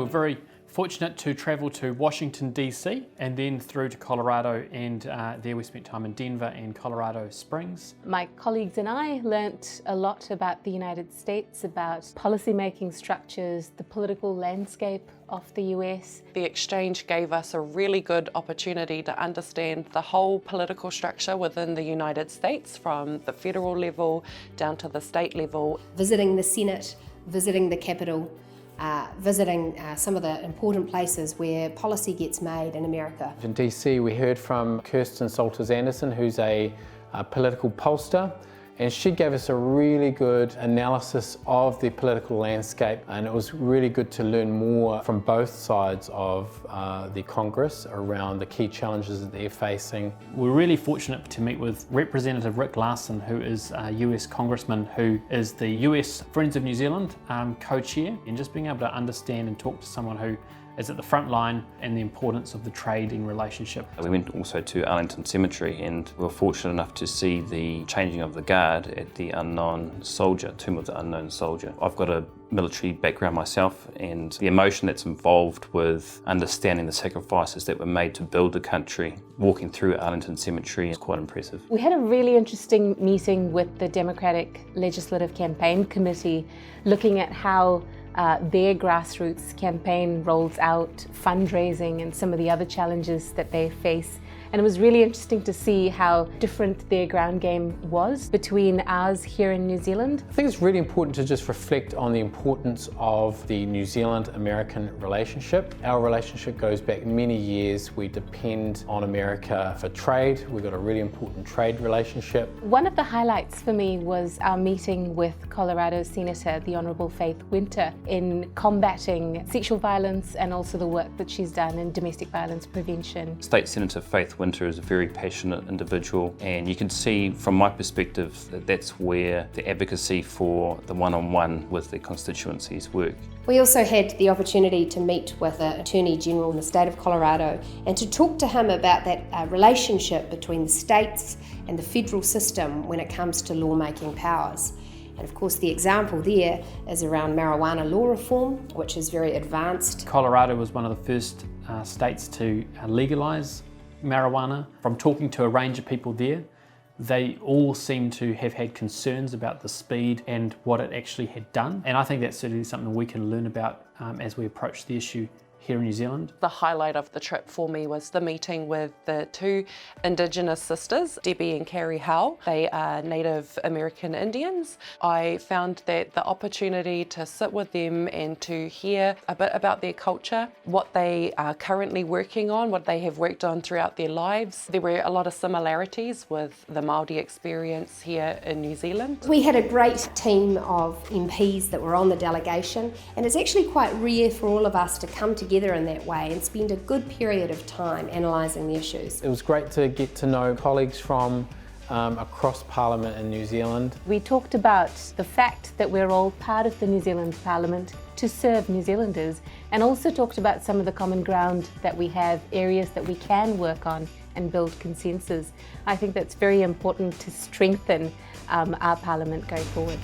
very fortunate to travel to Washington DC and then through to Colorado, and there we spent time in Denver and Colorado Springs. My colleagues and I learnt a lot about the United States, about policy-making structures, the political landscape of the US. The exchange gave us a really good opportunity to understand the whole political structure within the United States, from the federal level down to the state level. Visiting the Senate, visiting the Capitol, visiting some of the important places where policy gets made in America. In DC, we heard from Kirsten Salters Anderson, who's a political pollster, and she gave us a really good analysis of the political landscape, and it was really good to learn more from both sides of the Congress around the key challenges that they're facing. We're really fortunate to meet with Representative Rick Larson, who is a US Congressman who is the US Friends of New Zealand co-chair, and just being able to understand and talk to someone who is at the front line and the importance of the trading relationship. We went also to Arlington Cemetery, and we were fortunate enough to see the changing of the guard at the Unknown Soldier, Tomb of the Unknown Soldier. I've got a military background myself, and the emotion that's involved with understanding the sacrifices that were made to build the country, walking through Arlington Cemetery, is quite impressive. We had a really interesting meeting with the Democratic Legislative Campaign Committee, looking at how their grassroots campaign rolls out fundraising and some of the other challenges that they face. And it was really interesting to see how different their ground game was between ours here in New Zealand. I think it's really important to just reflect on the importance of the New Zealand-American relationship. Our relationship goes back many years. We depend on America for trade. We've got a really important trade relationship. One of the highlights for me was our meeting with Colorado Senator, the Honourable Faith Winter, in combating sexual violence and also the work that she's done in domestic violence prevention. State Senator Faith Winter is a very passionate individual, and you can see from my perspective that that's where the advocacy for the one-on-one with the constituencies work. We also had the opportunity to meet with the Attorney General in the state of Colorado and to talk to him about that relationship between the states and the federal system when it comes to lawmaking powers. And of course the example there is around marijuana law reform, which is very advanced. Colorado was one of the first states to legalise marijuana. From talking to a range of people there, they all seem to have had concerns about the speed and what it actually had done. And I think that's certainly something we can learn about as we approach the issue here in New Zealand. The highlight of the trip for me was the meeting with the two Indigenous sisters, Debbie and Carrie Howe. They are Native American Indians. I found that the opportunity to sit with them and to hear a bit about their culture, what they are currently working on, what they have worked on throughout their lives. There were a lot of similarities with the Māori experience here in New Zealand. We had a great team of MPs that were on the delegation, and it's actually quite rare for all of us to come together in that way and spend a good period of time analysing the issues. It was great to get to know colleagues from across Parliament in New Zealand. We talked about the fact that we're all part of the New Zealand Parliament to serve New Zealanders, and also talked about some of the common ground that we have, areas that we can work on and build consensus. I think that's very important to strengthen our Parliament going forward.